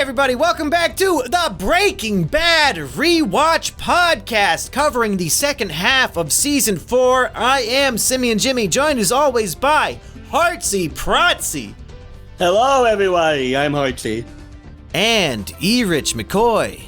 everybody, welcome back to the Breaking Bad Rewatch podcast, covering the second half of Season 4. I am Simian Jimmy, joined as always by Hartsy Protsy. Hello, everybody, I'm Hartsy. And Erich McCoy.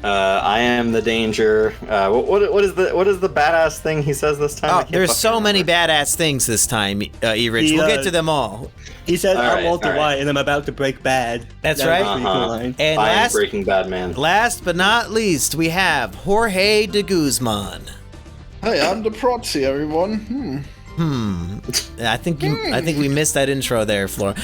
I am the danger. What is the badass thing he says this time? Oh, there's so many badass things this time, Erich. We'll get to them all. He said, I'm Walter White, and I'm about to break bad. That's right. Pretty cool line. And I am Breaking Bad man. Last but not least, we have Jorge de Guzman. Hey, I'm the Protsy, everyone. I think we missed that intro there, Florian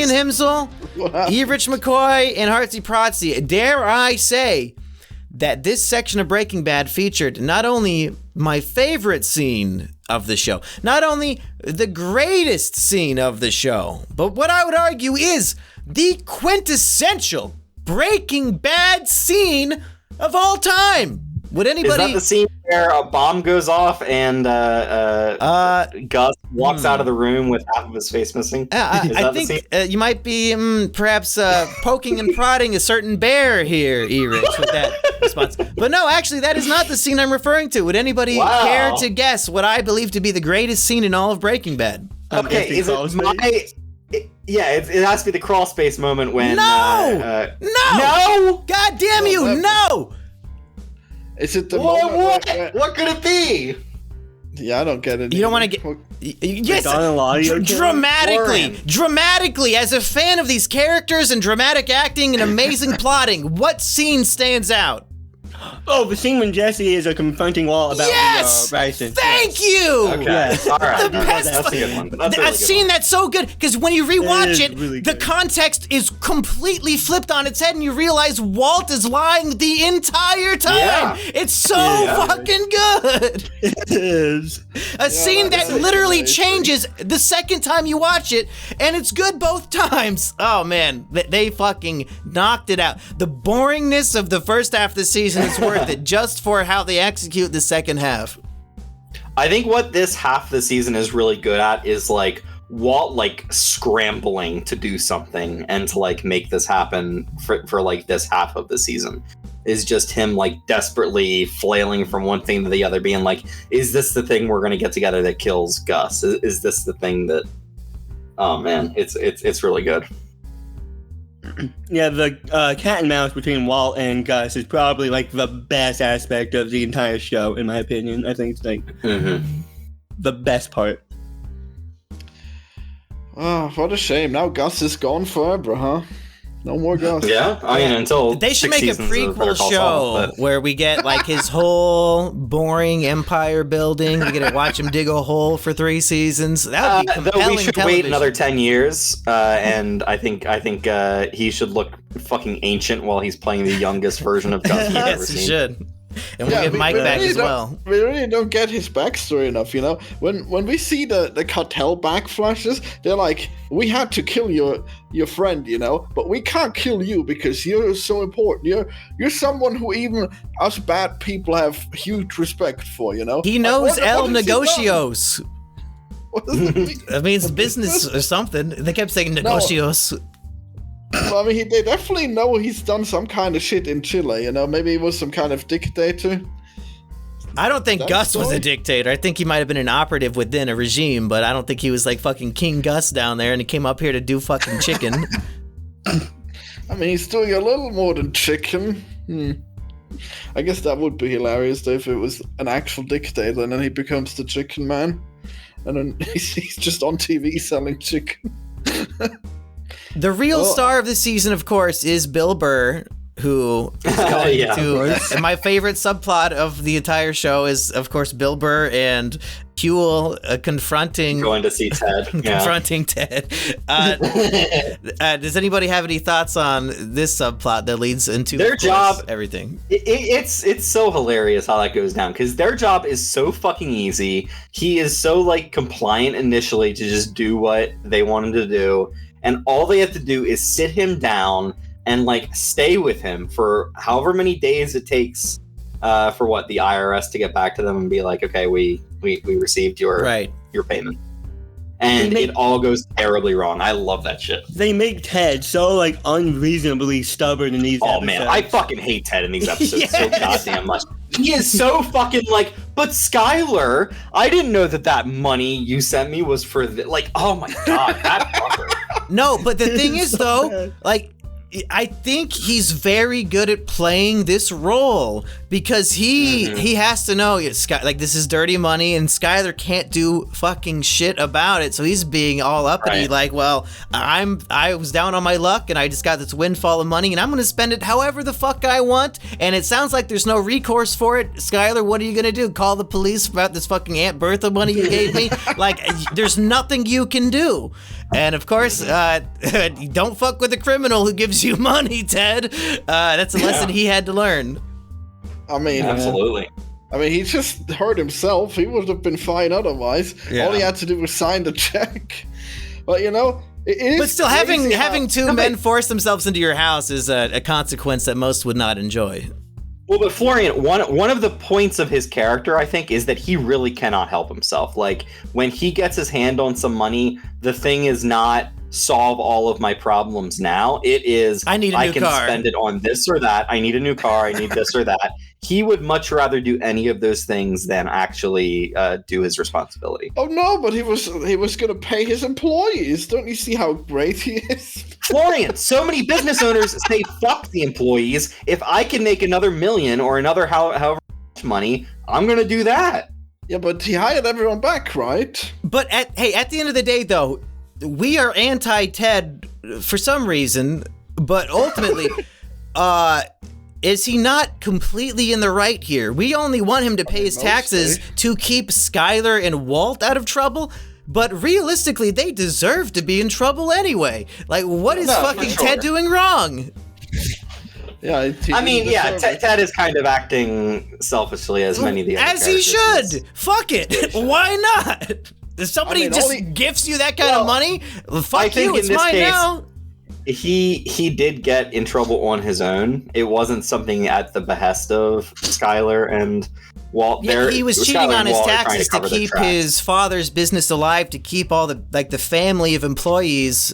Himsel, Erich McCoy, and Hartsy Protsy. Dare I say that this section of Breaking Bad featured not only my favorite scene of the show, not only the greatest scene of the show, but what I would argue is the quintessential Breaking Bad scene of all time. Would anybody? Is that the scene where a bomb goes off and Gus walks out of the room with half of his face missing? I think you might be perhaps poking and prodding a certain bear here, Erich, with that response. But no, actually, that is not the scene I'm referring to. Would anybody care to guess what I believe to be the greatest scene in all of Breaking Bad? Okay, is it my... it has to be the crawl space moment when... No! God damn you, no! Is it the moment? What could it be? Yeah, I don't get it. You don't want to get... Yes, dramatically, as a fan of these characters and dramatic acting and amazing plotting, what scene stands out? Oh, the scene when Jesse is confronting Walt about the Bryson. Thank you! Okay, yes. All right. That's a good one. A scene that's so good, because when you rewatch it, the context is completely flipped on its head, and you realize Walt is lying the entire time. Yeah. It's so fucking good. It is. A scene that literally changes the second time you watch it, and it's good both times. Oh, man. They fucking knocked it out. The boringness of the first half of the season is worth it just for how they execute the second half. I think what this half of the season is really good at is like Walt like scrambling to do something and to like make this happen for like this half of the season. Is just him like desperately flailing from one thing to the other, being like, is this the thing we're gonna get together that kills Gus? Is this the thing that... Oh man, it's really good. Yeah, the cat and mouse between Walt and Gus is probably like the best aspect of the entire show, in my opinion. I think it's like the best part. Oh, what a shame. Now Gus is gone forever, huh? No more Gus. Yeah, I mean, until they should make a prequel show where we get like his whole boring empire building. We get to watch him dig a hole for 3 seasons. That would be compelling. We should television. wait another 10 years, and I think he should look fucking ancient while he's playing the youngest version of Gus we've ever seen. He should. And we'll get Mike back as well. We really don't get his backstory enough, you know? When we see the cartel backflashes, they're like, we had to kill your friend, you know? But we can't kill you because you're so important. You're someone who even us bad people have huge respect for, you know? He knows El Negocios. What does that mean? That means business or something. They kept saying negocios. Well, I mean, they definitely know he's done some kind of shit in Chile, you know? Maybe he was some kind of dictator. I don't think Gus was a dictator. I think he might have been an operative within a regime, but I don't think he was like fucking King Gus down there and he came up here to do fucking chicken. I mean, he's doing a little more than chicken. I guess that would be hilarious though, if it was an actual dictator and then he becomes the chicken man. And then he's just on TV selling chicken. The real star of the season, of course, is Bill Burr, who is going to... And my favorite subplot of the entire show is, of course, Bill Burr and Huel confronting... Going to see Ted. Confronting Ted. Does anybody have any thoughts on this subplot that leads into their job? Everything. It's so hilarious how that goes down, because their job is so fucking easy. He is so, like, compliant initially to just do what they want him to do. And all they have to do is sit him down and like stay with him for however many days it takes for what the IRS to get back to them and be like, okay, we received your payment. and it all goes terribly wrong. I love that shit. They make Ted so like unreasonably stubborn in these episodes. Oh man, I fucking hate Ted in these episodes so goddamn much. He is so fucking like, but Skylar, I didn't know that money you sent me was for like, oh my god, that fucker. No, but the thing is though, like, I think he's very good at playing this role because he has to know like this is dirty money and Skylar can't do fucking shit about it, so he's being all uppity like, well, I was down on my luck and I just got this windfall of money and I'm gonna spend it however the fuck I want, and it sounds like there's no recourse for it. Skylar, what are you gonna do? Call the police about this fucking Aunt Bertha money you gave me? Like, there's nothing you can do. And of course, don't fuck with a criminal who gives you money, Ted. That's a lesson he had to learn. I mean, absolutely. He just hurt himself. He would have been fine otherwise. Yeah. All he had to do was sign the check. But it is. But still, having two men force themselves into your house is a consequence that most would not enjoy. Well, but Florian, one of the points of his character, I think, is that he really cannot help himself. Like, when he gets his hand on some money, the thing is not solve all of my problems now. It is, I can spend it on this or that. I need a new car. I need this or that. He would much rather do any of those things than actually do his responsibility. Oh no, but he was going to pay his employees. Don't you see how great he is? Florian, so many business owners say fuck the employees. If I can make another million or another however much money, I'm going to do that. Yeah, but he hired everyone back, right? But at the end of the day, though, we are anti-Ted for some reason, but ultimately, is he not completely in the right here? We only want him to pay his taxes to keep Skylar and Walt out of trouble, but realistically, they deserve to be in trouble anyway. Like, what is fucking Ted doing wrong? Yeah, Ted is kind of acting selfishly as many of the other as he should. Fuck it. Why not? If somebody gives you that kind of money, fuck you, it's mine now. He did get in trouble on his own. It wasn't something at the behest of Skylar and Walt. Yeah, he was cheating on his taxes to keep his father's business alive, to keep all the family of employees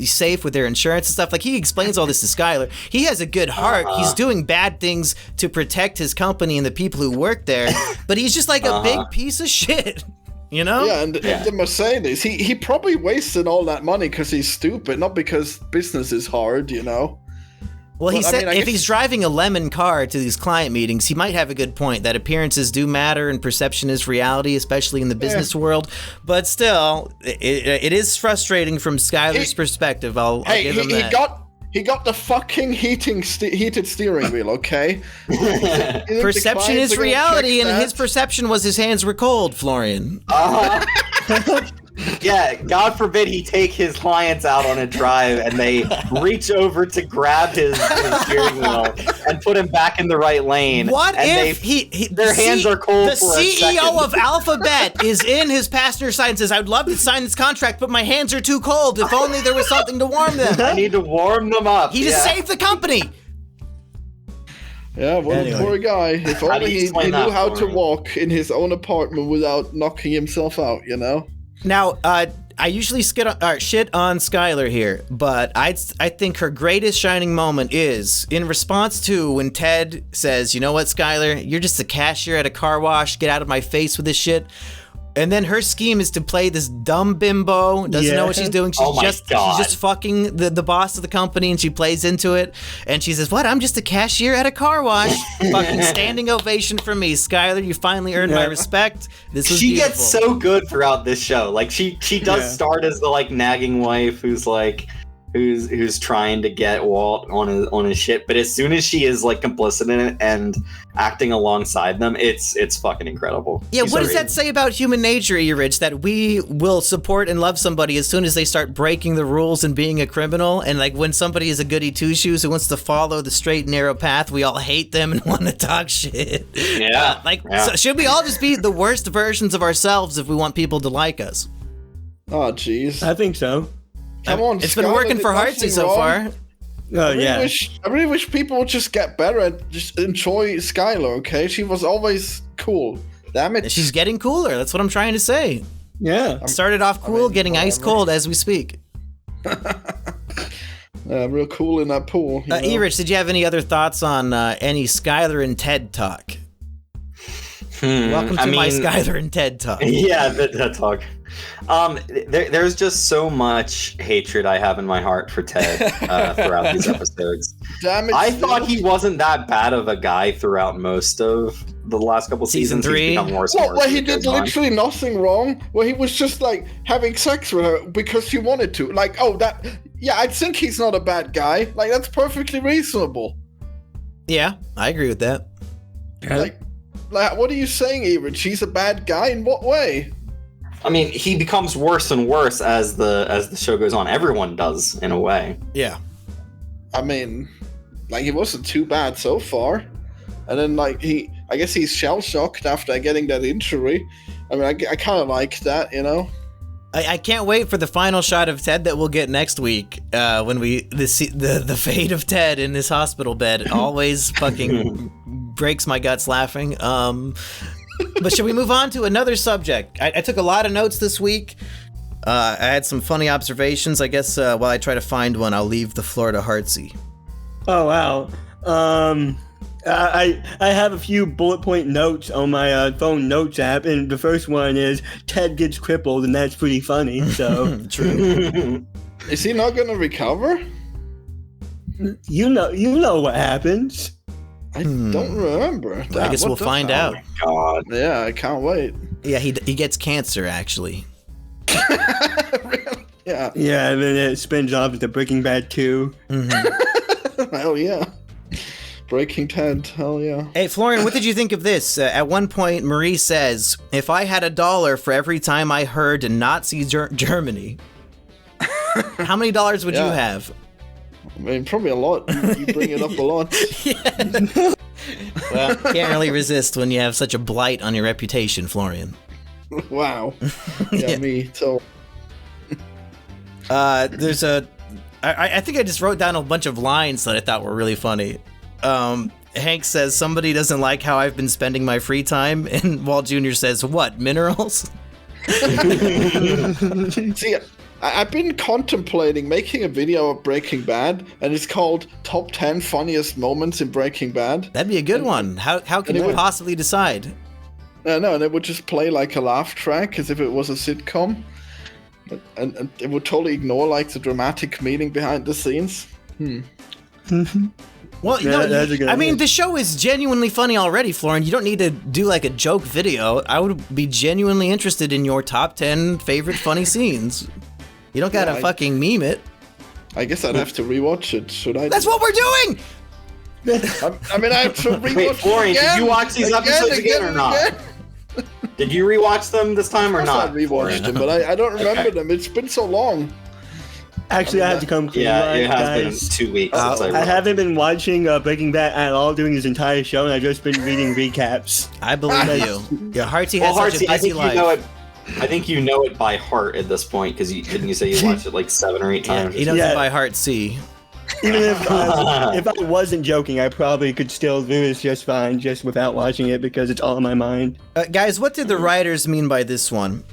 safe with their insurance and stuff. Like, he explains all this to Skylar. He has a good heart. He's doing bad things to protect his company and the people who work there, but he's just like a big piece of shit. You know? Yeah, and the Mercedes, he probably wasted all that money because he's stupid, not because business is hard, you know? Well, he said if he's driving a lemon car to these client meetings, he might have a good point that appearances do matter and perception is reality, especially in the business world. But still, it is frustrating from Skylar's perspective. I'll give him that. He got the fucking heated steering wheel, okay? Perception is reality, and his perception was his hands were cold, Florian. Yeah, God forbid he take his clients out on a drive and they reach over to grab his steering wheel and put him back in the right lane. What if their hands are cold for a second? The CEO of Alphabet is in his passenger side and says, I'd love to sign this contract, but my hands are too cold. If only there was something to warm them. I need to warm them up. He just saved the company. Yeah, well, poor guy. If only he knew how to walk in his own apartment without knocking himself out, you know? Now, I usually shit on Skylar here, but I think her greatest shining moment is in response to when Ted says, you know what, Skylar, you're just a cashier at a car wash, get out of my face with this shit. And then her scheme is to play this dumb bimbo, doesn't know what she's doing. She's just fucking the boss of the company, and she plays into it. And she says, what, I'm just a cashier at a car wash. Fucking standing ovation from me. Skylar, you finally earned my respect. This was beautiful. Gets so good throughout this show. Like, she does start as the, like, nagging wife who's, like, who's trying to get Walt on his shit, but as soon as she is like complicit in it and acting alongside them, it's fucking incredible. Yeah, what does that say about human nature, Rich? That we will support and love somebody as soon as they start breaking the rules and being a criminal, and like when somebody is a goody two shoes who wants to follow the straight and narrow path, we all hate them and want to talk shit. Yeah, So should we all just be the worst versions of ourselves if we want people to like us? Oh, jeez. I think so. Come on, it's been working for Hartsy so far. I really wish people would just get better and just enjoy Skylar, okay? She was always cool. Damn it. She's getting cooler. That's what I'm trying to say. Yeah. Started off cool, getting ice cold as we speak. Real cool in that pool. Erich, did you have any other thoughts on any Skylar and Ted talk? Welcome to my Skylar and Ted talk. Yeah, the TED talk. There's just so much hatred I have in my heart for Ted throughout these episodes. I thought he wasn't that bad of a guy throughout most of the last couple Season seasons. 3. He's become worse and worse Where he did literally nothing wrong. Where he was just like having sex with her because she wanted to. Like, I think he's not a bad guy. Like, that's perfectly reasonable. Yeah, I agree with that. Like, what are you saying, Erich? She's a bad guy? In what way? I mean, he becomes worse and worse as the show goes on. Everyone does, in a way. Yeah. I mean, like, he wasn't too bad so far. And then, like, I guess he's shell-shocked after getting that injury. I mean, I kind of like that, you know? I can't wait for the final shot of Ted that we'll get next week when the fate of Ted in his hospital bed always fucking breaks my guts laughing. But should we move on to another subject? I took a lot of notes this week. I had some funny observations. I guess while I try to find one, I'll leave the floor to Hartsy. Oh, wow. I have a few bullet point notes on my phone notes app, and the first one is Ted gets crippled, and that's pretty funny. So True. Is he not going to recover? you know what happens. I don't remember. I guess we'll find out. God. Yeah, I can't wait. Yeah, he gets cancer, actually. Really? Yeah. Yeah, and then it spins off into Breaking Bad 2. Hell yeah. Breaking Ted, hell yeah. Hey, Florian, what did you think of this? At one point, Marie says, if I had $1 for every time I heard Nazi Germany, how many dollars would you have? I mean, probably a lot. You bring it up a lot. Yeah. Well, can't really resist when you have such a blight on your reputation, Florian. Wow. Yeah, me too. There's I think I just wrote down a bunch of lines that I thought were really funny. Hank says, somebody doesn't like how I've been spending my free time, and Walt Jr. says, what, minerals? See, I've been contemplating making a video of Breaking Bad, and it's called Top 10 Funniest Moments in Breaking Bad. That'd be a good one. How can you possibly decide? No, and it would just play like a laugh track as if it was a sitcom. And it would totally ignore like the dramatic meaning behind the scenes. Well, I mean, the show is genuinely funny already, Florian. You don't need to do like a joke video. I would be genuinely interested in your top 10 favorite funny scenes. You don't gotta fucking meme it. I guess I'd have to rewatch it, should I? That's what we're doing! I mean, I have to rewatch Wait, Florian, it again, did you watch these episodes again or not? Did you rewatch them this time or not? I rewatched them, but I don't remember them. It's been so long. Actually, I have to come clean. Yeah, it has guys. been 2 weeks since I haven't been watching Breaking Bad at all during this entire show, and I've just been reading recaps. I believe you. Yeah, Hartsy has such a busy life. I think you know it by heart at this point, because didn't you say you watched it like 7 or 8 times? He knows it by heart, C. Even if I wasn't joking, I probably could still do this just fine, just without watching it, because it's all in my mind. Guys, what did the writers mean by this one?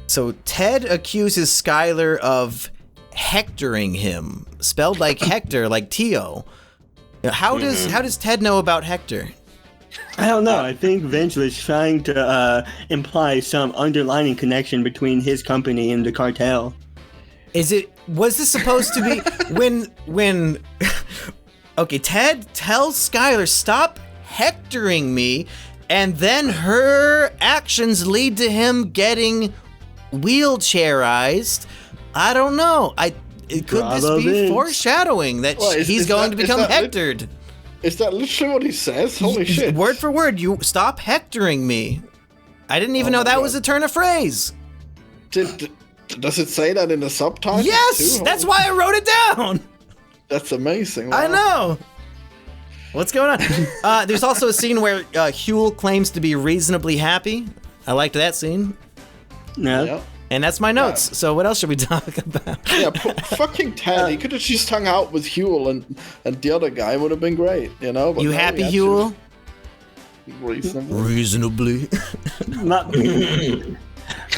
So Ted accuses Skylar of hectoring him, spelled like Hector, like Tio. How does Ted know about Hector? I don't know. I think Vince was trying to imply some underlying connection between his company and the cartel. Was this supposed to be when okay, Ted tells Skylar, stop hectoring me, and then her actions lead to him getting wheelchairized. I don't know. Could this be foreshadowing that he's going to become hectored? Is that literally what he says? Holy shit. Word for word, you stop hectoring me. I didn't even know that was a turn of phrase. Does it say that in the subtitles? Yes! Too? That's why I wrote it down! That's amazing. Wow. I know! What's going on? There's also a scene where Huel claims to be reasonably happy. I liked that scene. No. Yeah. And that's my notes. Yeah. So what else should we talk about? Yeah, fucking Ted. He could have just hung out with Huel and the other guy would have been great, you know? But you happy, Huel? Reasonably.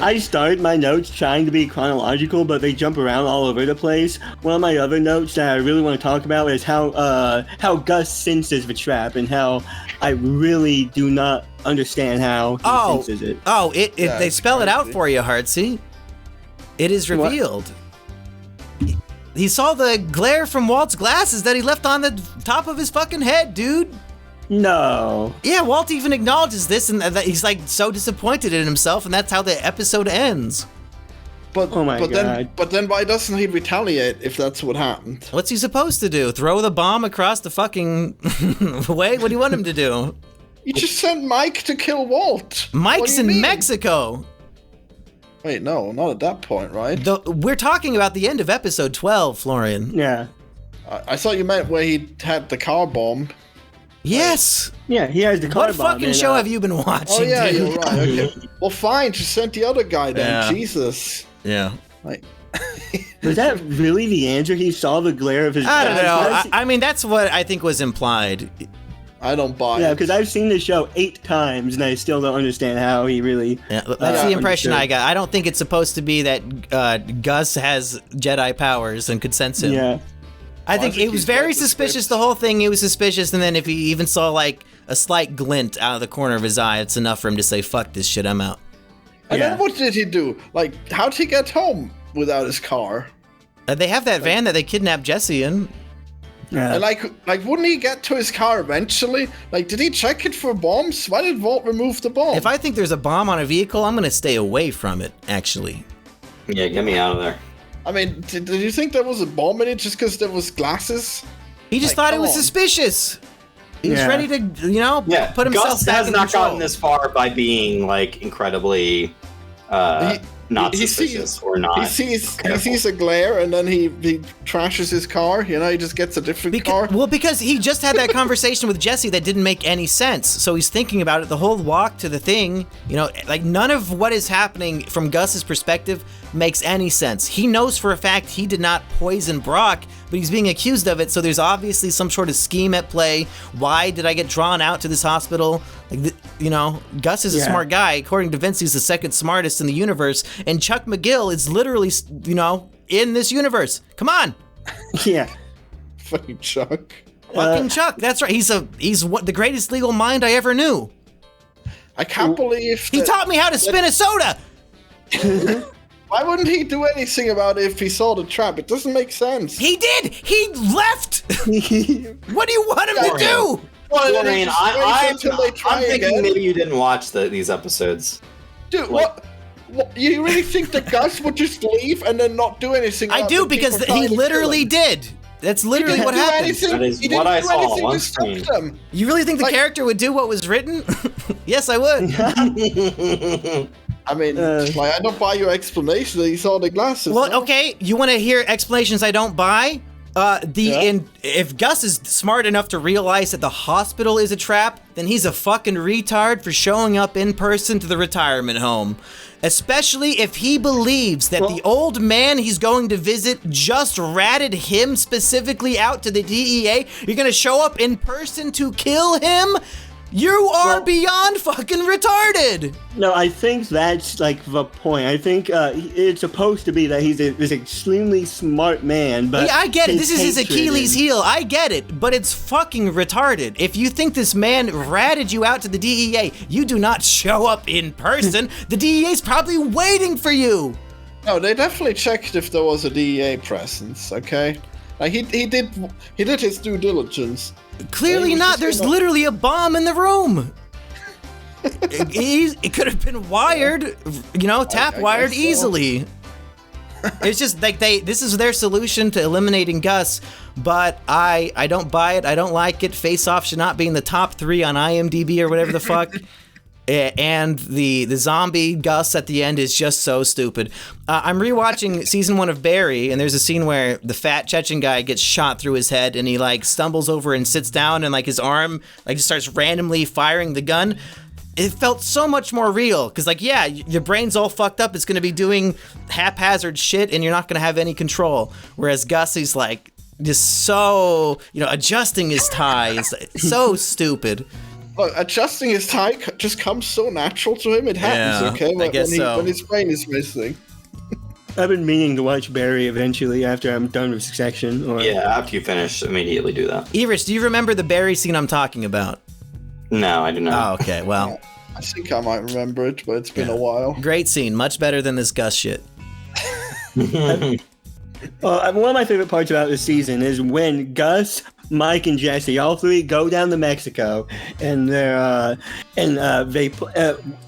I started my notes trying to be chronological, but they jump around all over the place. One of my other notes that I really want to talk about is how Gus senses the trap, and how I really do not understand how he senses it. Oh, they spell it out for you, Hartsy. It is revealed. He saw the glare from Walt's glasses that he left on the top of his fucking head, dude. No. Yeah, Walt even acknowledges this, and that he's like so disappointed in himself, and that's how the episode ends. But oh my God. But then why doesn't he retaliate if that's what happened? What's he supposed to do? Throw the bomb across the fucking way? What do you want him to do? You just sent Mike to kill Walt. Mike's in Mexico. Wait, no, not at that point, right? We're talking about the end of episode 12, Florian. Yeah. I thought you meant where he had the car bomb. Yes. Yeah, he has the car What bomb. fucking show have you been watching? Oh yeah, dude? you're right. Okay. Well, fine. Just send the other guy then. Yeah. Jesus. Yeah. Like, Was that really the answer? He saw the glare of his. I don't know. eyes? I mean, that's what I think was implied. I don't buy Yeah, it. because I've seen the show 8 times and I still don't understand how he really. Yeah, that's the impression understood. I got. I don't think it's supposed to be that Gus has Jedi powers and could sense him. Yeah. I think it was he's very read the suspicious. scripts. The whole thing, he was suspicious, and then if he even saw like a slight glint out of the corner of his eye, it's enough for him to say, "Fuck this shit, I'm out." And Yeah. then what did he do? Like, how'd he get home without his car? They have that van that they kidnapped Jesse in. Yeah. And like, wouldn't he get to his car eventually? Like, did he check it for bombs? Why did Walt remove the bomb? If I think there's a bomb on a vehicle, I'm gonna stay away from it. Actually, Yeah, get me out of there. I mean, did you think there was a bomb in it just because there was glasses? he just Like, thought it come was on. suspicious. He was Yeah. ready to, Yeah, put himself Gus back has in not control. gotten this far by being like incredibly not he suspicious sees- or not. He sees careful. a glare and then he trashes his car. You know, he just gets a different car. Well, because he just had that conversation with Jesse that didn't make any sense. So he's thinking about it the whole walk to the thing. Like none of what is happening from Gus's perspective makes any sense. He knows for a fact he did not poison Brock, but he's being accused of it. So there's obviously some sort of scheme at play. Why did I get drawn out to this hospital? Like, Gus is a smart guy. According to Vince, he's the second smartest in the universe. And Chuck McGill is literally, in this universe. Come on. Yeah. Fucking Chuck. Fucking Chuck. That's right. He's the greatest legal mind I ever knew. I can't believe He taught me how to spin a soda. Why wouldn't he do anything about it if he saw the trap? It doesn't make sense. He did. He left. What do you want him to do? Well, then he Florian, just waits until they try I'm thinking again. maybe you didn't watch these episodes. Dude, what? You really think that Gus would just leave and then not do anything? I about do the because people he trying to literally kill him? did. That's literally He what didn't do happened. anything- That is he didn't what I do saw anything on to stop screen. them. You really think the Like- character would do what was written? Yes, I would. I mean, I don't buy your explanation that he saw the glasses. Well, no? okay. You want to hear explanations I don't buy? Yeah. If Gus is smart enough to realize that the hospital is a trap, then he's a fucking retard for showing up in person to the retirement home. Especially if he believes that the old man he's going to visit just ratted him specifically out to the DEA. You're gonna show up in person to kill him? You are beyond fucking retarded! No, I think that's like the point. I think it's supposed to be that he's this extremely smart man, but Yeah, I get it. This is his hatred Achilles and- heel. I get it. But it's fucking retarded. If you think this man ratted you out to the DEA, you do not show up in person. The DEA's probably waiting for you. No, they definitely checked if there was a DEA presence. Okay, like he did his due diligence. Clearly He was not. just There's gonna- literally a bomb in the room. It could have been wired, tap I wired guess so. easily. It's just like this is their solution to eliminating Gus, but I don't buy it. I don't like it. Face Off should not be in the top 3 on IMDb or whatever the fuck. And the zombie Gus at the end is just so stupid. I'm rewatching season 1 of Barry, and there's a scene where the fat Chechen guy gets shot through his head, and he like stumbles over and sits down, and like his arm like just starts randomly firing the gun. It felt so much more real, because like, yeah, your brain's all fucked up. It's gonna be doing haphazard shit, and you're not gonna have any control. Whereas Gus is like just so adjusting his tie. It's so stupid. Look, adjusting his tie just comes so natural to him. It happens, Yeah, okay? I guess so. When his brain is missing. I've been meaning to watch Barry eventually after I'm done with Succession. Or... Yeah, after you finish, immediately do that. Everest, do you remember the Barry scene I'm talking about? No, I do not. Oh, okay, well. I think I might remember it, but it's been a while. Great scene, much better than this Gus shit. Well, one of my favorite parts about this season is when Gus, Mike, and Jesse, all three, go down to Mexico, and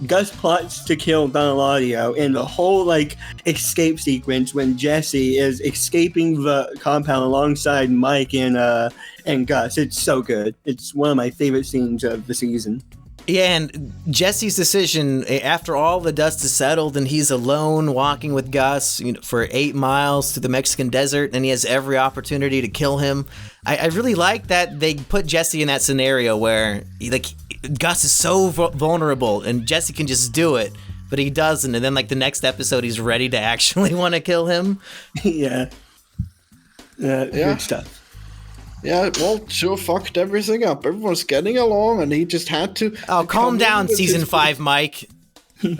Gus plots to kill Don Eladio, and the whole escape sequence when Jesse is escaping the compound alongside Mike and Gus. It's so good. It's one of my favorite scenes of the season. Yeah, and Jesse's decision, after all the dust is settled and he's alone walking with Gus for 8 miles through the Mexican desert, and he has every opportunity to kill him. I really like that they put Jesse in that scenario where Gus is so vulnerable and Jesse can just do it, but he doesn't. And then the next episode, he's ready to actually want to kill him. Yeah. Good stuff. Yeah, Walt sure fucked everything up. Everyone's getting along, and he just had to... Oh, calm down, season 5, Mike. You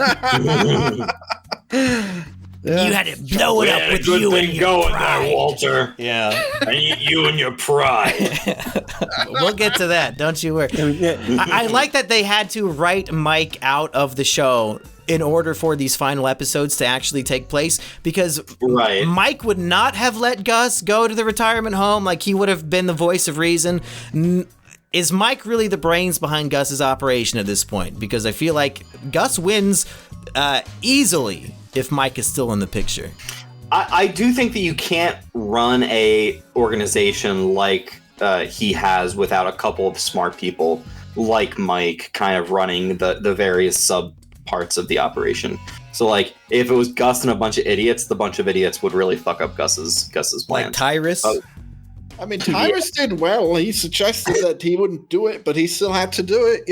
had to blow it up with you and your pride. There, Walter. Yeah. And you and your pride. We'll get to that, don't you worry. I like that they had to write Mike out of the show in order for these final episodes to actually take place, because Mike would not have let Gus go to the retirement home. He would have been the voice of reason. Is Mike really the brains behind Gus's operation at this point? Because I feel like Gus wins easily if Mike is still in the picture. I do think that you can't run a organization like he has without a couple of smart people like Mike kind of running the various sub parts of the operation. So if it was Gus and a bunch of idiots, the bunch of idiots would really fuck up Gus's plans. Like Tyrus? I mean, Tyrus did well. He suggested that he wouldn't do it, but he still had to do it,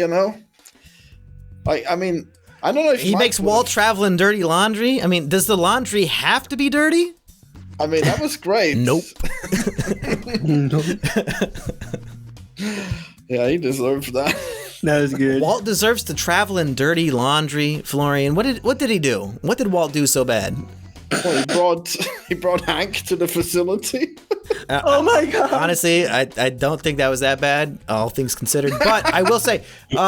I mean, I don't know if he makes Walt travel in dirty laundry. I mean, does the laundry have to be dirty? I mean, that was great. Nope. Yeah, he deserved that. That was good. Walt deserves to travel in dirty laundry, Florian. What did he do? What did Walt do so bad? Well, he brought Hank to the facility. Oh my god! Honestly, I don't think that was that bad, all things considered. But I will say,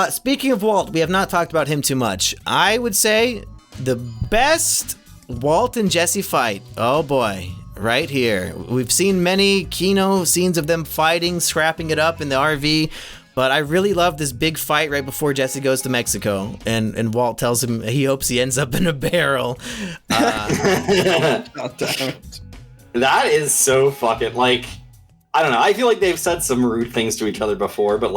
speaking of Walt, we have not talked about him too much. I would say the best Walt and Jesse fight. Oh boy. Right here. We've seen many Kino scenes of them fighting, scrapping it up in the RV, but I really love this big fight right before Jesse goes to Mexico, and Walt tells him he hopes he ends up in a barrel. That is so fucking, I don't know, I feel like they've said some rude things to each other before, but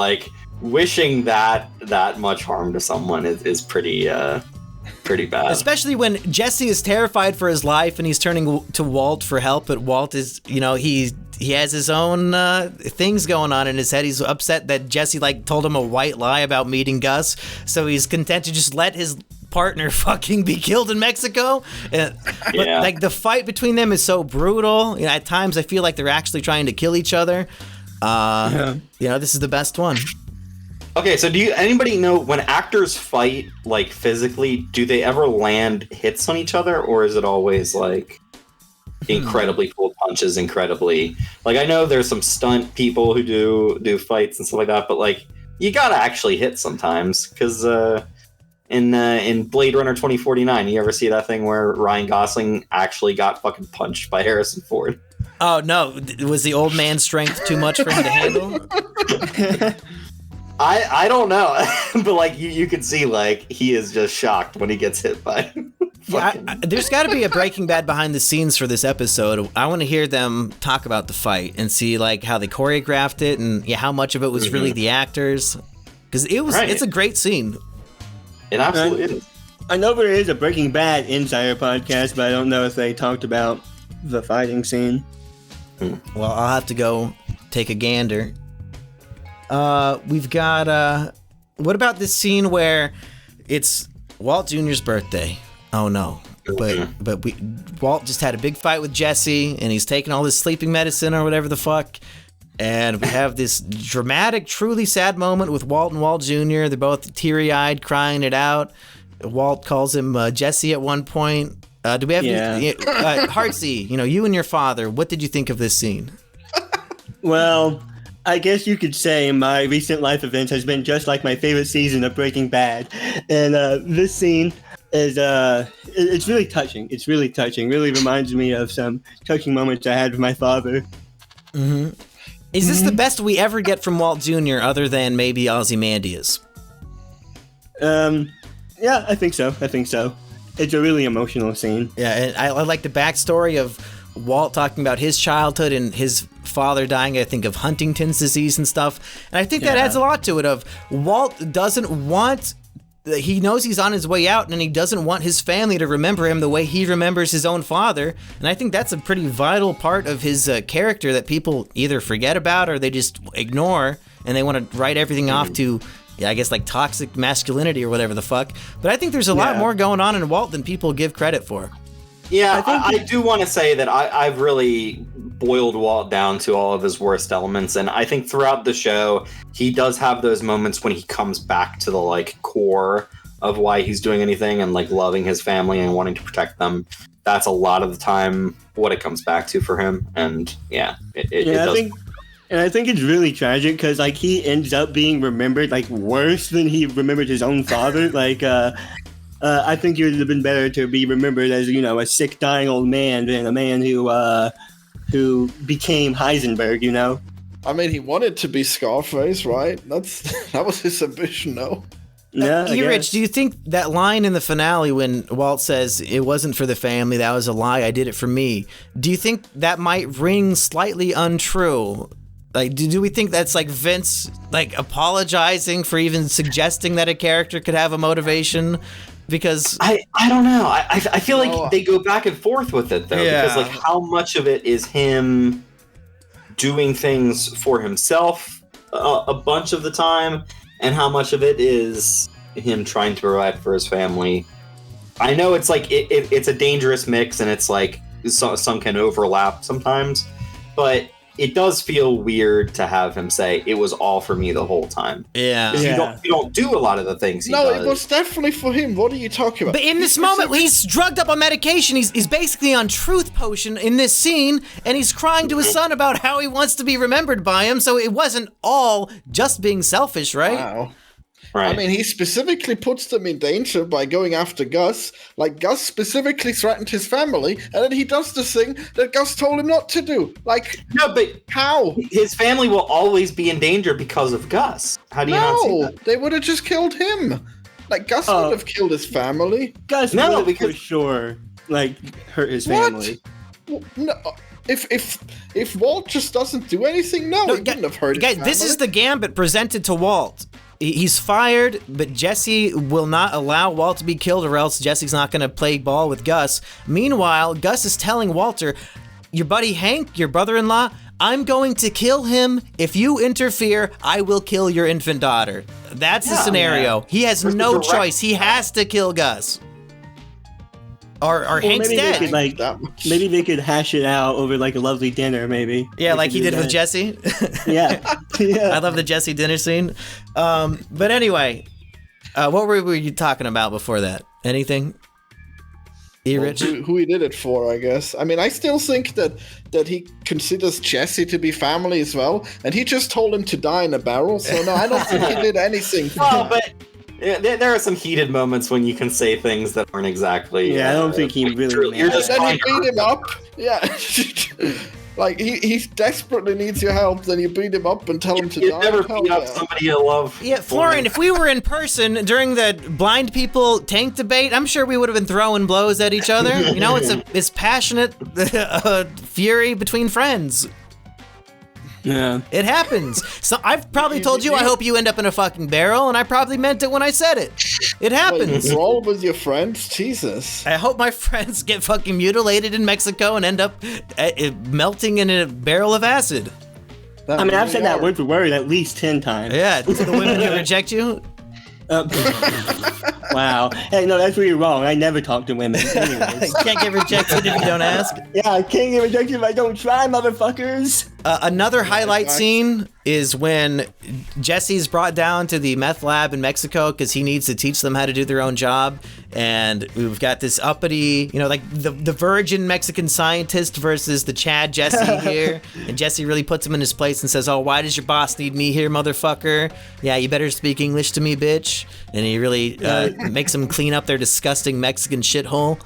wishing that much harm to someone is pretty bad. Especially when Jesse is terrified for his life and he's turning to Walt for help, but Walt is, he has his own things going on in his head. He's upset that Jesse told him a white lie about meeting Gus, so he's content to just let his partner fucking be killed in Mexico. But the fight between them is so brutal. At times I feel like they're actually trying to kill each other. This is the best one. Okay, so anybody know when actors fight, physically, do they ever land hits on each other, or is it always, incredibly full punches, incredibly... I know there's some stunt people who do fights and stuff like that, but, you gotta actually hit sometimes, because, in Blade Runner 2049, you ever see that thing where Ryan Gosling actually got fucking punched by Harrison Ford? Oh, no. Was the old man's strength too much for him to handle? I don't know, but you can see he is just shocked when he gets hit by. There's got to be a Breaking Bad behind the scenes for this episode. I want to hear them talk about the fight and see how they choreographed it and how much of it was really the actors, because it's a great scene. It absolutely is. I know there is a Breaking Bad Insider podcast, but I don't know if they talked about the fighting scene. Well, I'll have to go take a gander. We've got, what about this scene where it's Walt Jr.'s birthday? Oh no. But Walt just had a big fight with Jesse, and he's taking all this sleeping medicine or whatever the fuck. And we have this dramatic, truly sad moment with Walt and Walt Jr. They're both teary-eyed, crying it out. Walt calls him Jesse at one point. Do we have Hartsy, you and your father, what did you think of this scene? Well, I guess you could say my recent life events has been just like my favorite season of Breaking Bad. And this scene is it's really touching. It's really touching. Really reminds me of some touching moments I had with my father. Mm-hmm. Is this the best we ever get from Walt Jr. other than maybe Ozymandias? Yeah, I think so. It's a really emotional scene. Yeah, and I like the backstory of Walt talking about his childhood and his father dying, I think, of Huntington's disease and stuff. And I think that adds a lot to it of Walt doesn't want... He knows he's on his way out, and he doesn't want his family to remember him the way he remembers his own father. And I think that's a pretty vital part of his character that people either forget about or they just ignore, and they want to write everything off to, I guess, like toxic masculinity or whatever the fuck. But I think there's a lot more going on in Walt than people give credit for. Yeah, I do want to say that I've really boiled Walt down to all of his worst elements, and I think throughout the show, he does have those moments when he comes back to the, like, core of why he's doing anything and, like, loving his family and wanting to protect them. That's a lot of the time what it comes back to for him, and it does. I think it's really tragic because, like, he ends up being remembered, like, worse than he remembered his own father. Like, I think it would have been better to be remembered as, a sick, dying old man than a man who became Heisenberg, I mean, he wanted to be Scarface, right? That was his ambition, no? Yeah, Rich, do you think that line in the finale when Walt says, it wasn't for the family, that was a lie, I did it for me, do you think that might ring slightly untrue? Like, do we think that's like Vince, like, apologizing for even suggesting that a character could have a motivation? Because I don't know. I feel like they go back and forth with it, though. Yeah. Because, like, how much of it is him doing things for himself a bunch of the time, and how much of it is him trying to provide for his family? I know it's like it's a dangerous mix, and it's like some can overlap sometimes, but it does feel weird to have him say it was all for me the whole time. Yeah. Because you don't do a lot of the things he does. It was definitely for him. What are you talking about? But in this moment, he's drugged up on medication. He's basically on truth potion in this scene, and he's crying to his son about how he wants to be remembered by him. So it wasn't all just being selfish, right? Wow. Right. I mean, he specifically puts them in danger by going after Gus. Like, Gus specifically threatened his family, and then he does the thing that Gus told him not to do. Like, no, but how? His family will always be in danger because of Gus. How do you not see that? They would have just killed him. Like, Gus would have killed his family. Gus would for sure, like, hurt his family. No. If Walt just doesn't do anything, he wouldn't have hurt his family. This is the gambit presented to Walt. He's fired, but Jesse will not allow Walt to be killed, or else Jesse's not going to play ball with Gus. Meanwhile, Gus is telling Walter, your buddy Hank, your brother-in-law, I'm going to kill him. If you interfere, I will kill your infant daughter. That's the scenario. Yeah. He has no choice. He has to kill Gus. Or Hank's dead. Maybe they could hash it out over like a lovely dinner, maybe. Yeah, like he did with Jesse. Yeah. I love the Jesse dinner scene. But anyway, what were you talking about before that? Anything? Rich? Who he did it for, I guess. I mean, I still think that he considers Jesse to be family as well, and he just told him to die in a barrel. So no, I don't think he did anything. Well, but there are some heated moments when you can say things that aren't exactly. Yeah, I don't think he really. You're just then you beat him up. Yeah. Like, he desperately needs your help, then you beat him up and tell him to die. You never beat up somebody you love. Yeah, Florian, if we were in person during the blind people tank debate, I'm sure we would have been throwing blows at each other. You know, it's passionate fury between friends. Yeah. It happens. So I've probably told you I hope you end up in a fucking barrel, and I probably meant it when I said it. It happens. You roll with your friends? Jesus. I hope my friends get fucking mutilated in Mexico and end up melting in a barrel of acid. I mean, I've said that word for word at least 10 times. Yeah, to the women who reject you. Wow. Hey, no, that's where you're wrong. I never talk to women. Anyways. Can't get rejected if you don't ask. Yeah, I can't get rejected if I don't try, motherfuckers. Another highlight scene is when Jesse's brought down to the meth lab in Mexico because he needs to teach them how to do their own job. And we've got this uppity, like the virgin Mexican scientist versus the Chad Jesse here. And Jesse really puts him in his place and says, "Oh, why does your boss need me here, motherfucker? Yeah, you better speak English to me, bitch." And he really makes him clean up their disgusting Mexican shithole.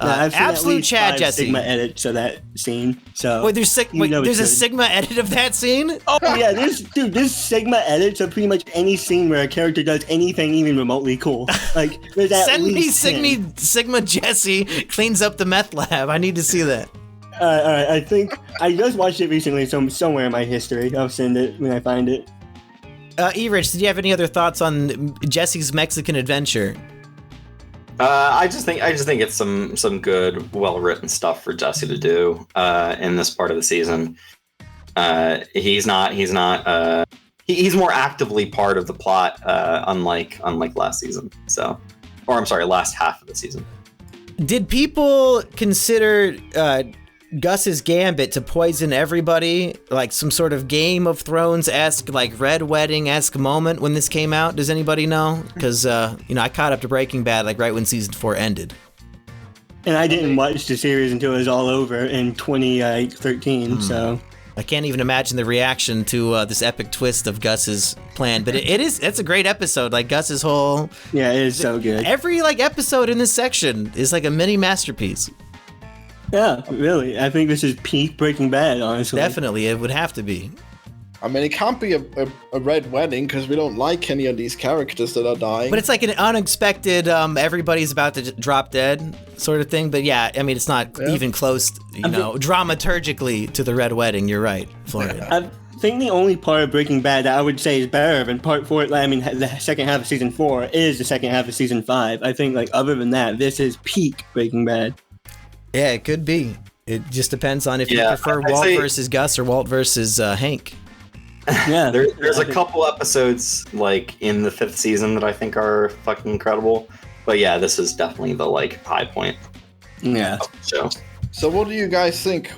I've seen absolute at least Chad 5 Jesse. Sigma edits of that scene. So Wait, there's a Sigma edit of that scene? Oh yeah, this Sigma edits of pretty much any scene where a character does anything even remotely cool. Like there's at Send least me Sigma Jesse cleans up the meth lab. I need to see that. All right, I think I just watched it recently, so somewhere in my history, I'll send it when I find it. E-Rich, did you have any other thoughts on Jesse's Mexican adventure? I just think it's some good, well-written stuff for Jesse to do in this part of the season. He's more actively part of the plot, unlike last season. Last half of the season. Did people consider Gus's gambit to poison everybody like some sort of Game of Thrones-esque, like Red Wedding-esque moment when this came out? Does anybody know? Because I caught up to Breaking Bad like right when season 4 ended. And I didn't watch the series until it was all over in 2013. So I can't even imagine the reaction to this epic twist of Gus's plan. But it's a great episode. Like Gus's whole it is so good. Every episode in this section is like a mini masterpiece. Yeah, really. I think this is peak Breaking Bad, honestly. Definitely, it would have to be. I mean, it can't be a red wedding because we don't like any of these characters that are dying. But it's like an unexpected, everybody's about to drop dead sort of thing. But yeah, I mean, it's not even close, dramaturgically to the Red Wedding. You're right, Florian. I think the only part of Breaking Bad that I would say is better than part 4, the second half of season 4 is the second half of season 5. I think, other than that, this is peak Breaking Bad. Yeah, it could be. It just depends on if you prefer Walt versus Gus or Walt versus Hank. Yeah, there's a couple episodes in the 5th season that I think are fucking incredible. But yeah, this is definitely the high point. Yeah. Of the show. So what do you guys think?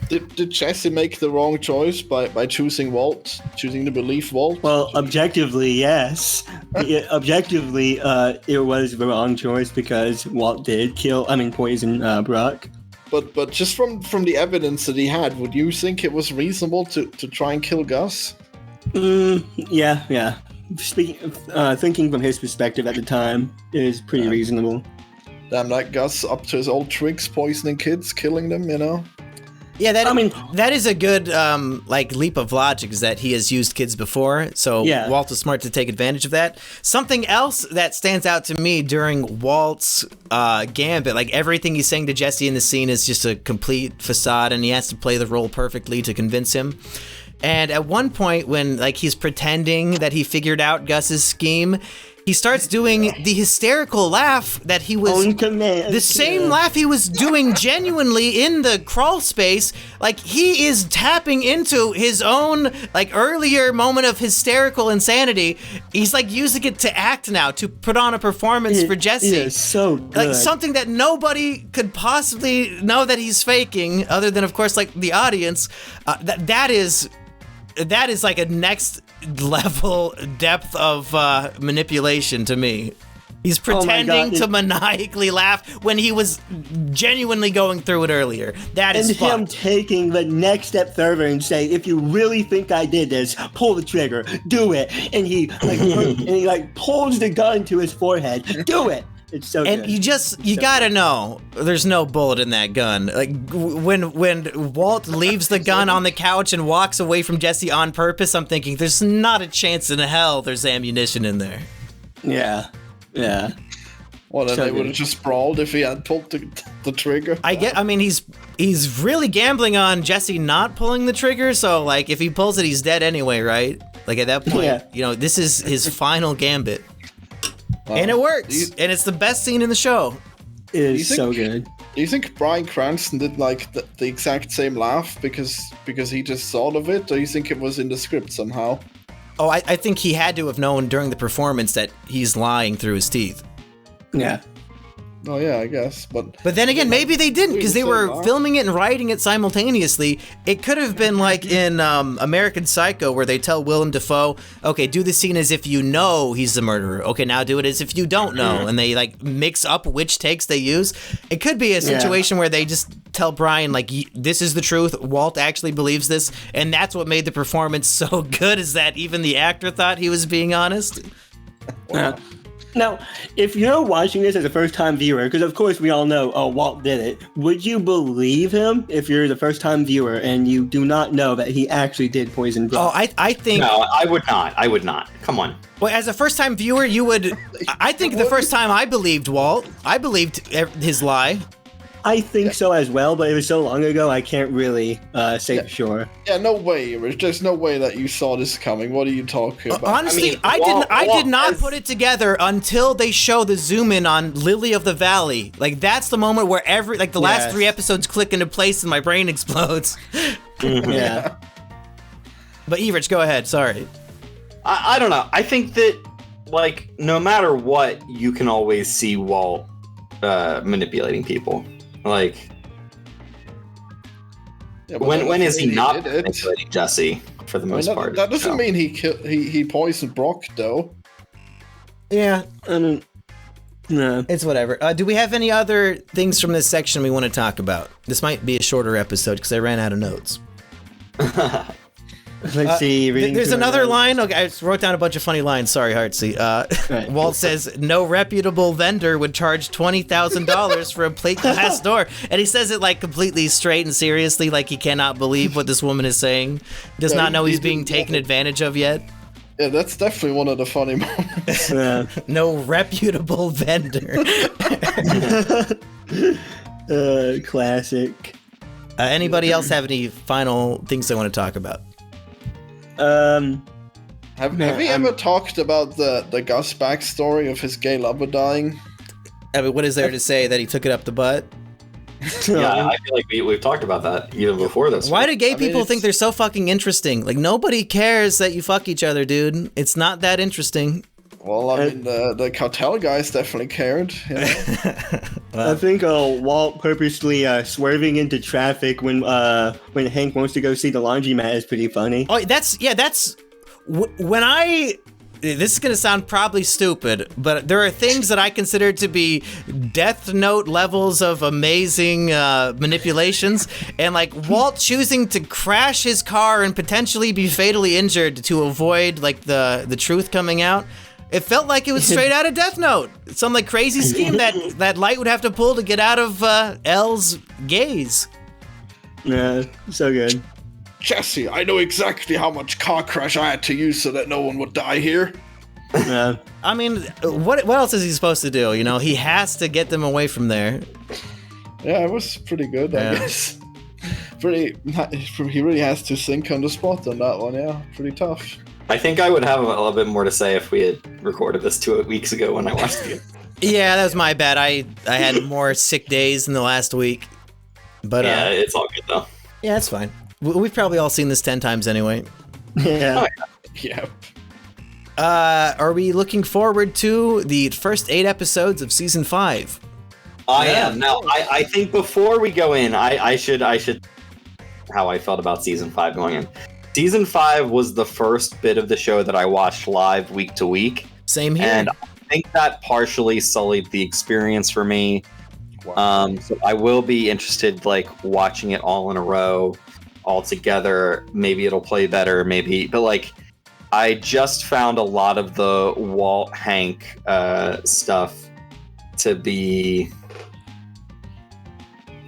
Did Jesse make the wrong choice by choosing to believe Walt? Well, objectively, yes. Objectively, it was the wrong choice because Walt did poison Brock. But just from the evidence that he had, would you think it was reasonable to try and kill Gus? Yeah. Thinking from his perspective at the time, it is pretty reasonable. Damn, that Gus up to his old tricks, poisoning kids, killing them, Yeah, that is a good leap of logic, is that he has used kids before, so Walt is smart to take advantage of that. Something else that stands out to me during Walt's gambit, everything he's saying to Jesse in the scene is just a complete facade, and he has to play the role perfectly to convince him. And at one point when he's pretending that he figured out Gus's scheme, he starts doing the hysterical laugh that he was... On command. The same laugh he was doing genuinely in the crawl space. He is tapping into his own, earlier moment of hysterical insanity. He's, using it to act now, to put on a performance for Jesse. It is so good. Something that nobody could possibly know that he's faking, other than, of course, the audience. That is a next level depth of manipulation to me. He's pretending to maniacally laugh when he was genuinely going through it earlier. That is fucked. And him taking the next step further and saying, if you really think I did this, pull the trigger, do it. And he pulls the gun to his forehead, do it. It's so and good. You gotta know, there's no bullet in that gun. When Walt leaves the gun on the couch and walks away from Jesse on purpose, I'm thinking there's not a chance in hell there's ammunition in there. Yeah. Well, then they would have just sprawled if he had pulled the trigger. He's really gambling on Jesse not pulling the trigger, so if he pulls it, he's dead anyway, right? At that point, this is his final gambit. Wow. And it works, and it's the best scene in the show. It is so good. Do you think Bryan Cranston did the exact same laugh because he just thought of it, or do you think it was in the script somehow? Oh, I think he had to have known during the performance that he's lying through his teeth. Yeah. Oh yeah, I guess, but then again, maybe they didn't because they were filming it and writing it simultaneously. It could have been like in American Psycho where they tell Willem Dafoe, okay, do the scene as if you know he's the murderer. Okay, now do it as if you don't know. And they like mix up which takes they use. It could be a situation where they just tell Brian, like, this is the truth. Walt actually believes this. And that's what made the performance so good, is that even the actor thought he was being honest. Now, if you're watching this as a first-time viewer, because of course we all know, Walt did it, would you believe him if you're the first-time viewer and you do not know that he actually did poison Brock? Oh, I think... No, I would not. I would not. Come on. Well, as a first-time viewer, you would... I think the first time I believed Walt, I believed his lie. I think so as well, but it was so long ago, I can't really say for sure. Yeah, no way, Rich. There's no way that you saw this coming. What are you talking about? Honestly, I did not put it together until they show the zoom in on Lily of the Valley. Like, that's the moment where the last 3 episodes click into place and my brain explodes. Yeah. But Everich, go ahead. Sorry. I don't know. I think that, like, no matter what, you can always see Walt manipulating people. Like, when is he not manipulating Jesse for the most part? That doesn't mean he poisoned Brock, though. Yeah. No. It's whatever. Do we have any other things from this section we want to talk about? This might be a shorter episode because I ran out of notes. Let's see. There's another line. Okay, I wrote down a bunch of funny lines. Sorry, Hartsy. Right. Walt says, no reputable vendor would charge $20,000 for a plate glass door. And he says it like completely straight and seriously, like he cannot believe what this woman is saying. Does not know he's being taken advantage of yet. Yeah, that's definitely one of the funny moments. No reputable vendor. Classic. Anybody else have any final things they want to talk about? Have we ever talked about the Gus backstory of his gay lover dying? I mean, what is there to say that he took it up the butt? Yeah, I feel like we've talked about that even before this. Why do gay people think they're so fucking interesting? Like, nobody cares that you fuck each other, dude. It's not that interesting. Well, I mean, the cartel guys definitely cared. You know? I think Walt purposely swerving into traffic when Hank wants to go see the laundromat is pretty funny. Oh, that's when this is gonna sound probably stupid, but there are things that I consider to be Death Note levels of amazing manipulations, and like Walt choosing to crash his car and potentially be fatally injured to avoid like the truth coming out. It felt like it was straight out of Death Note. Some like crazy scheme that Light would have to pull to get out of L's gaze. Yeah, so good. Jesse, I know exactly how much car crash I had to use so that no one would die here. Yeah. I mean, what else is he supposed to do? You know, he has to get them away from there. Yeah, it was pretty good, I guess. He really has to think on the spot on that one, yeah. Pretty tough. I think I would have a little bit more to say if we had recorded this 2 weeks ago when I watched it. Yeah, that was my bad. I had more sick days in the last week. But yeah, it's all good though. Yeah, it's fine. We've probably all seen this 10 times anyway. Yeah. Yeah. Are we looking forward to the first 8 episodes of season 5? I am. Now, I think before we go in, I should how I felt about season 5 going in. Season 5 was the first bit of the show that I watched live week to week. Same here. And I think that partially sullied the experience for me. Wow. So I will be interested, like, watching it all in a row, all together. Maybe it'll play better, but like, I just found a lot of the Walt Hank stuff to be,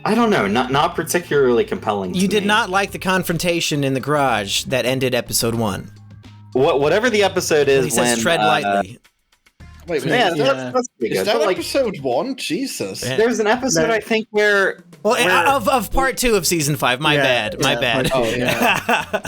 I don't know, not particularly compelling to me. You did not like the confrontation in the garage that ended episode 1. Whatever the episode is, he says tread lightly. Wait, man, that's pretty good. Is that like, episode 1? Jesus. Yeah. There's an episode, I think, where of part 2 of season 5. My bad. Oh, yeah.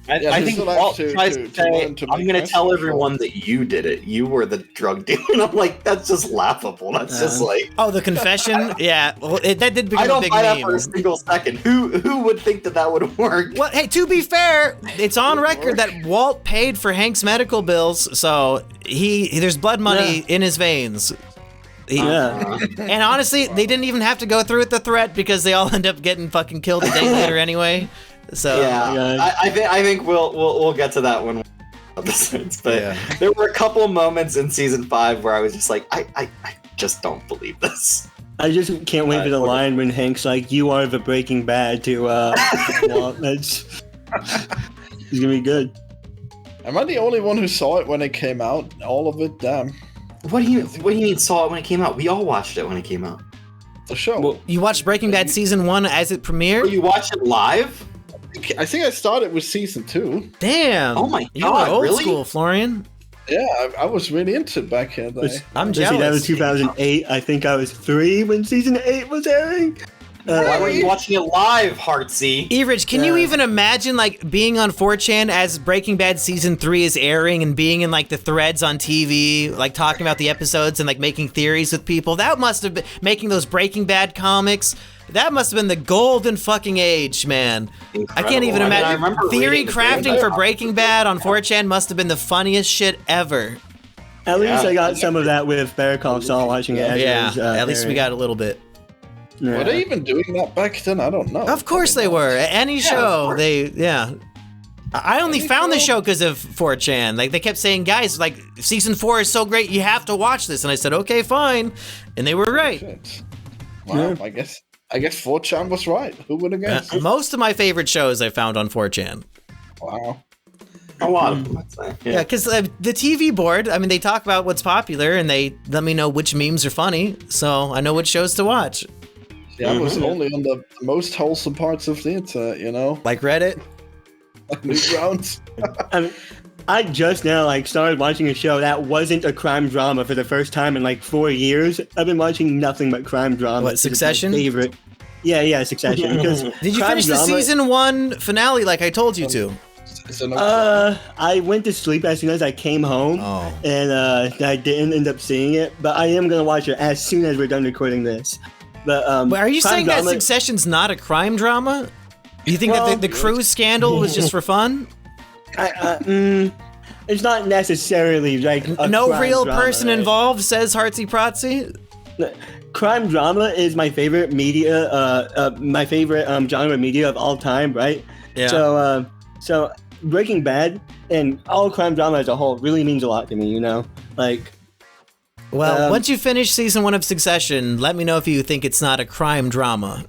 I think Walt tries to say, I'm going to tell everyone that you did it. You were the drug dealer. And I'm like, that's just laughable. That's just like... Oh, the confession? Yeah. Well, that did become a big meme. I don't buy that for a single second. Who would think that would work? Well, hey, to be fair, it's on record that Walt paid for Hank's medical bills, so there's blood money in his veins. And honestly, they didn't even have to go through with the threat because they all end up getting fucking killed a day later anyway. So I think we'll get to that one episodes, but there were a couple moments in season 5 where I was just like, I just don't believe this. I just can't wait for the line when Hank's like, "You are the Breaking Bad" to Walt. It's gonna be good. Am I the only one who saw it when it came out? All of it? Damn. What do you mean saw it when it came out? We all watched it when it came out. The show. Well, you watched Breaking Bad season 1 as it premiered? Oh, you watched it live? I think I started with season 2. Damn. Oh my god, You were old really? school, Florian. Yeah, I was really into it back in the day. I'm let's see, that jealous. was 2008. I think I was 3 when season 8 was airing. Why were you watching it live, Hartsy? Erich, can you even imagine like being on 4chan as Breaking Bad season 3 is airing and being in like the threads on TV, like talking about the episodes and like making theories with people? That must have been making those Breaking Bad comics. That must have been the golden fucking age, man. Incredible. I can't even I imagine. remember Theory reading the crafting Breaking for Bad Breaking Bad on 4chan must have been the funniest shit ever. At least I got some of that with Better Call Saul watching it. As it Yeah, was, at least we airing. got a little bit. Yeah. Were they even doing that back then? I don't know. Of course they were. Any show, course. I only Any found the show? show because of 4chan. Like they kept saying, guys, like season 4 is so great, you have to watch this. And I said, okay, fine. And they were right. Shit. Wow, I guess 4chan was right. Who would have guessed? Most of my favorite shows I found on 4chan. Wow. A lot of them, I'd say. Yeah, because the TV board, I mean, they talk about what's popular and they let me know which memes are funny. So I know which shows to watch. Yeah, I was only on the most wholesome parts of the internet, you know? Like Reddit. Like Newgrounds. I mean, I just now started watching a show that wasn't a crime drama for the first time in 4 years. I've been watching nothing but crime drama. What, It's my Succession? favorite. Yeah, Succession. Because Did you crime finish the drama- season 1 finale like I told you to? Is it no I went to sleep as soon as I came home, Oh. and I didn't end up seeing it. But I am gonna watch it as soon as we're done recording this. But Are you crime saying that drama- Succession's not a crime drama? You think that the cruise scandal was just for fun? It's not necessarily like a No crime real drama, person right? involved, says Hartsy Protsy. Crime drama is my favorite media, my favorite genre media of all time, right? Yeah. So Breaking Bad and all crime drama as a whole really means a lot to me, you know? Well, once you finish season 1 of Succession, let me know if you think it's not a crime drama.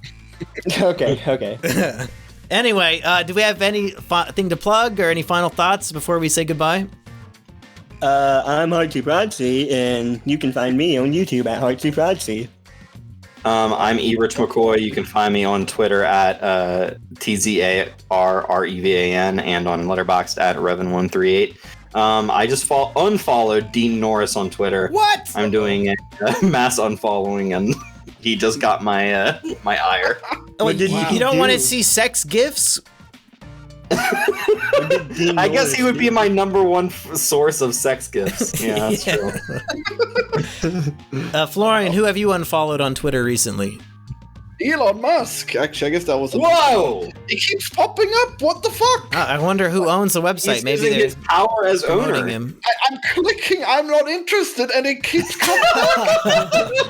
Okay. Anyway, do we have anything to plug or any final thoughts before we say goodbye? I'm Hartsy Protsy, and you can find me on YouTube at Hartsy Protsy. I'm Erich McCoy. You can find me on Twitter at TZARREVAN and on Letterboxd at Revan138. I just unfollowed Dean Norris on Twitter. What? I'm doing a mass unfollowing, and he just got my my ire. Oh, What did you he don't do? want to see sex gifs? I guess he would be my number one source of sex gifts. Yeah, that's true. Florian, who have you unfollowed on Twitter recently? Elon Musk. Actually, I guess that was Whoa! He keeps popping up. What the fuck? I wonder who owns the website. He's Maybe using they're his power as promoting owner. him. I'm clicking. I'm not interested, and it keeps coming up.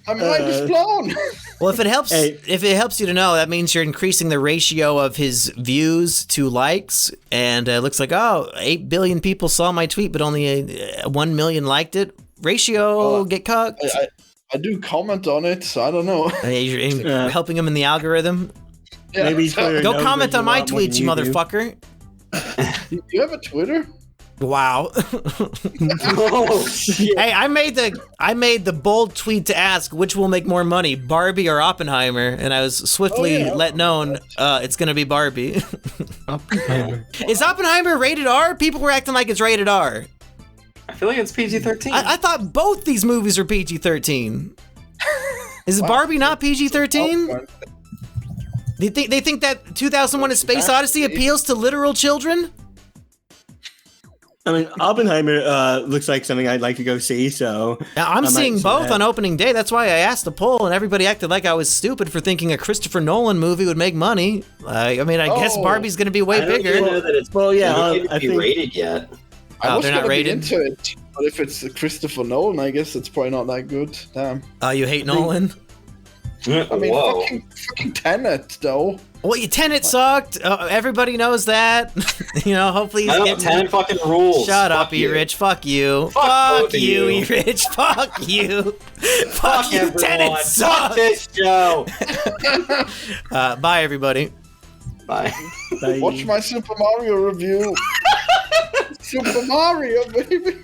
My mind is blown. Well, if it helps, Hey. if it helps you to know, that means you're increasing the ratio of his views to likes, and it looks like 8 billion people saw my tweet, but only 1 million liked it. Ratio get cooked. I do comment on it, so I don't know. You're helping him in the algohim. Yeah. Maybe Twitter Go knows comment that on my want more tweets, you than do. motherfucker. You have a Twitter? Wow. Oh shit! Hey, I made the bold tweet to ask which will make more money, Barbie or Oppenheimer, and I was swiftly let known it's gonna be Barbie. Oppenheimer. Is Oppenheimer rated R? People were acting like it's rated R. I feel like it's PG-13. I thought both these movies are PG-13. Is Barbie not PG-13? They think that 2001: A Space Odyssey appeals to literal children? I mean, Oppenheimer looks like something I'd like to go see, so... Now, I'm I might seeing see both that. on opening day. That's why I asked the poll, and everybody acted like I was stupid for thinking a Christopher Nolan movie would make money. I mean, I guess Oh. Barbie's going to be way I don't bigger. even know that it's Well, yeah, not I even be think- rated yet. Oh, was they're not gonna be rated? into it, but if it's Christopher Nolan, I guess it's probably not that good. Damn. Oh, you hate Nolan? I mean, Whoa. fucking Tenet, though. Well, your Tenet sucked. Everybody knows that. Hopefully he's No, getting... Tenet fucking rules. Shut up, Fuck you. E-Rich. Fuck you. Fuck both of you, you. E-Rich. Fuck you. Fuck you, everyone. Tenet Fuck sucks. this show. Bye, everybody. Bye. Bye. Watch my Super Mario review. Super Mario, baby.